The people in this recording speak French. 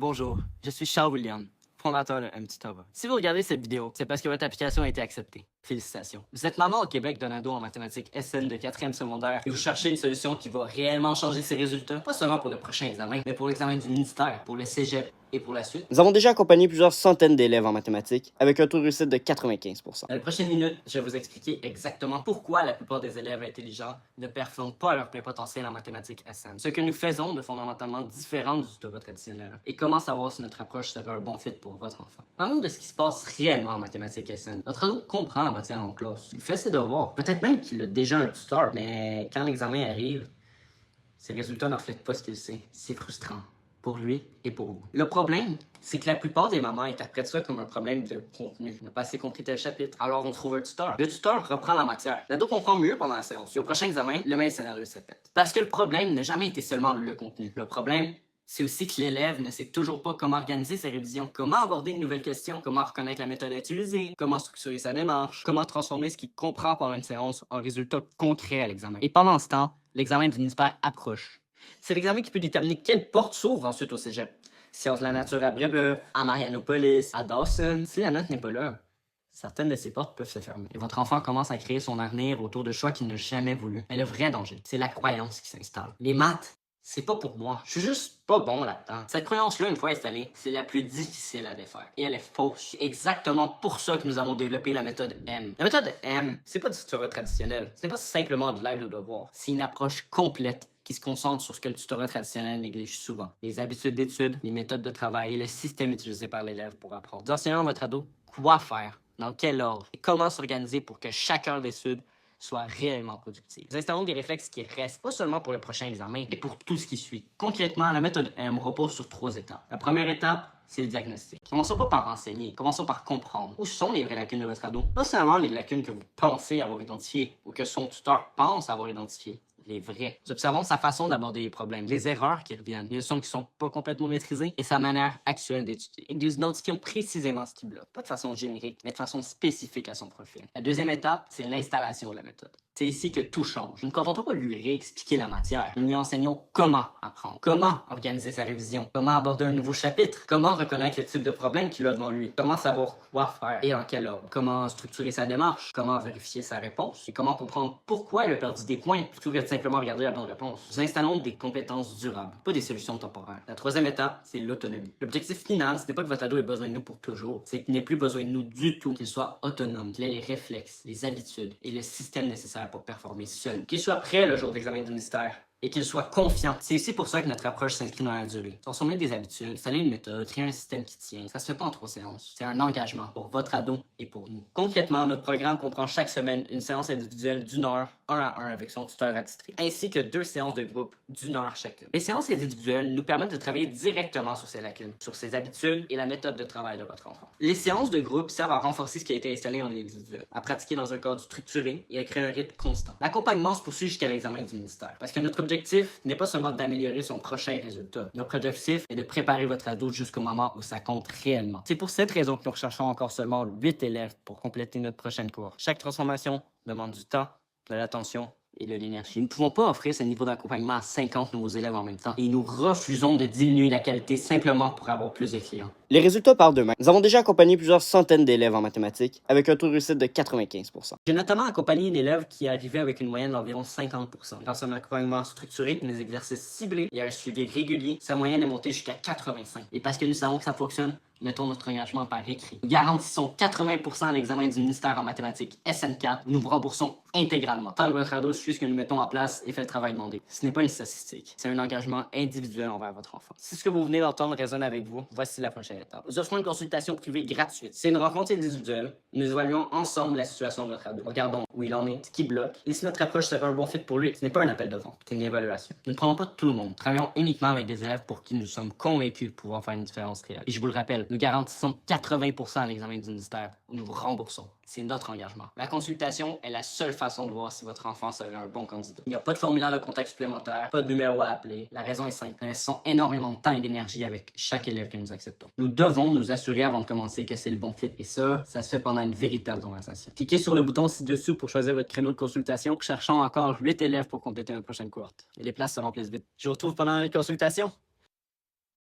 Bonjour, je suis Charles William, fondateur de Mtitova. Si vous regardez cette vidéo, c'est parce que votre application a été acceptée. Félicitations. Vous êtes maman au Québec d'un ado en mathématiques SN de 4e secondaire et vous cherchez une solution qui va réellement changer ses résultats, pas seulement pour le prochain examen, mais pour l'examen du ministère, pour le cégep et pour la suite. Nous avons déjà accompagné plusieurs centaines d'élèves en mathématiques avec un taux de réussite de 95%. Dans les prochaines minutes, je vais vous expliquer exactement pourquoi la plupart des élèves intelligents ne performent pas à leur plein potentiel en mathématiques SN. Ce que nous faisons de fondamentalement différent du tutorat traditionnel et comment savoir si notre approche serait un bon fit pour votre enfant. Parlons de ce qui se passe réellement en mathématiques SN. Notre ado comprend la matière en classe. Il fait ses devoirs. Peut-être même qu'il a déjà un tuteur, mais quand l'examen arrive, ses résultats ne reflètent pas ce qu'il sait. C'est frustrant. Pour lui et pour vous. Le problème, c'est que la plupart des mamans interprètent ça comme un problème de contenu. Il n'a pas assez compris tel chapitre, alors on trouve un tuteur. Le tuteur reprend la matière. L'ado comprend mieux pendant la séance. Et au prochain examen, le même scénario se répète. Parce que le problème n'a jamais été seulement le contenu. Le problème, c'est aussi que l'élève ne sait toujours pas comment organiser ses révisions, comment aborder une nouvelle question, comment reconnaître la méthode à utiliser, comment structurer sa démarche, comment transformer ce qu'il comprend pendant une séance en résultat concret à l'examen. Et pendant ce temps, l'examen du ministère approche. C'est l'examen qui peut déterminer quelle porte s'ouvre ensuite au cégep. Sciences de la nature à Brébeuf, à Marianopolis, à Dawson. Si la note n'est pas là, certaines de ces portes peuvent se fermer. Et votre enfant commence à créer son avenir autour de choix qu'il n'a jamais voulu. Mais le vrai danger, c'est la croyance qui s'installe. Les maths, c'est pas pour moi. Je suis juste pas bon là-dedans. Cette croyance-là, une fois installée, c'est la plus difficile à défaire. Et elle est fausse. C'est exactement pour ça que nous avons développé la méthode M. La méthode M, c'est pas du tutorat traditionnel. Ce n'est pas simplement de l'aide au devoir. C'est une approche complète qui se concentre sur ce que le tutorat traditionnel néglige souvent. Les habitudes d'études, les méthodes de travail et le système utilisé par l'élève pour apprendre. Nous enseignons à votre ado quoi faire, dans quel ordre et comment s'organiser pour que chaque heure d'études soit réellement productive. Nous installons des réflexes qui restent pas seulement pour le prochain examen, mais pour tout ce qui suit. Concrètement, la méthode M repose sur 3 étapes. La première étape, c'est le diagnostic. Commençons pas par renseigner, commençons par comprendre. Où sont les vraies lacunes de votre ado? Pas seulement les lacunes que vous pensez avoir identifiées ou que son tuteur pense avoir identifiées. Les vrais. Nous observons sa façon d'aborder les problèmes, les erreurs qui reviennent, les leçons qui sont pas complètement maîtrisées et sa manière actuelle d'étudier. Et nous identifions précisément ce qui bloque, pas de façon générique, mais de façon spécifique à son profil. La deuxième étape, c'est l'installation de la méthode. C'est ici que tout change. Nous ne comptons pas lui réexpliquer la matière. Nous lui enseignons comment apprendre, comment organiser sa révision, comment aborder un nouveau chapitre, comment reconnaître le type de problème qu'il a devant lui, comment savoir quoi faire et en quel ordre, comment structurer sa démarche, comment vérifier sa réponse et comment comprendre pourquoi il a perdu des points plutôt que de simplement regarder la bonne réponse. Nous installons des compétences durables, pas des solutions temporaires. La troisième étape, c'est l'autonomie. L'objectif final, ce n'est pas que votre ado ait besoin de nous pour toujours, c'est qu'il n'ait plus besoin de nous du tout, qu'il soit autonome, qu'il ait les réflexes, les habitudes et le système nécessaire pour performer seul, qu'il soit prêt le jour d'examen du ministère et qu'il soit confiant. C'est aussi pour ça que notre approche s'inscrit dans la durée. Transformer des habitudes, installer une méthode, créer un système qui tient, ça se fait pas en 3 séances. C'est un engagement pour votre ado et pour nous. Concrètement, notre programme comprend chaque semaine une séance individuelle d'1 heure, 1 à 1 avec son tuteur attitré, ainsi que 2 séances de groupe d'1 heure chacune. Les séances individuelles nous permettent de travailler directement sur ses lacunes, sur ses habitudes et la méthode de travail de votre enfant. Les séances de groupe servent à renforcer ce qui a été installé en individuel, à pratiquer dans un cadre structuré et à créer un rythme constant. L'accompagnement se poursuit jusqu'à l'examen du ministère, parce que notre objectif n'est pas seulement d'améliorer son prochain résultat. Notre objectif est de préparer votre ado jusqu'au moment où ça compte réellement. C'est pour cette raison que nous recherchons encore seulement 8 élèves pour compléter notre prochaine cour. Chaque transformation demande du temps, de l'attention et de l'énergie. Nous ne pouvons pas offrir ce niveau d'accompagnement à 50 nouveaux élèves en même temps et nous refusons de diminuer la qualité simplement pour avoir plus de clients. Les résultats parlent d'eux-mêmes. Nous avons déjà accompagné plusieurs centaines d'élèves en mathématiques avec un taux de réussite de 95%. J'ai notamment accompagné d'élèves qui arrivaient avec une moyenne d'environ 50%. Grâce à un accompagnement structuré, des exercices ciblés et un suivi régulier, sa moyenne est montée jusqu'à 85. Et parce que nous savons que ça fonctionne, mettons notre engagement par écrit. Nous garantissons 80% à l'examen du ministère en mathématiques SN4. Nous vous remboursons intégralement. Tant que votre ado suit ce que nous mettons en place et fait le travail demandé. Ce n'est pas une statistique, c'est un engagement individuel envers votre enfant. Si ce que vous venez d'entendre résonne avec vous, voici la prochaine étape. Nous offrons une consultation privée gratuite. C'est une rencontre individuelle. Nous évaluons ensemble la situation de votre ado. Regardons où il en est, ce qui bloque, et si notre approche serait un bon fit pour lui. Ce n'est pas un appel de vente, c'est une évaluation. Nous ne prenons pas tout le monde. Nous travaillons uniquement avec des élèves pour qui nous sommes convaincus de pouvoir faire une différence réelle. Et je vous le rappelle, nous garantissons 80% à l'examen du ministère. Nous vous remboursons. C'est notre engagement. La consultation est la seule façon de voir si votre enfant serait un bon candidat. Il n'y a pas de formulaire de contact supplémentaire, pas de numéro à appeler. La raison est simple. Nous investissons énormément de temps et d'énergie avec chaque élève que nous acceptons. Nous devons nous assurer avant de commencer que c'est le bon fit. Et ça se fait pendant une véritable conversation. Cliquez sur le bouton ci-dessous pour choisir votre créneau de consultation. Cherchons encore 8 élèves pour compléter notre prochaine cohorte. Et les places se remplissent vite. Je vous retrouve pendant la consultation.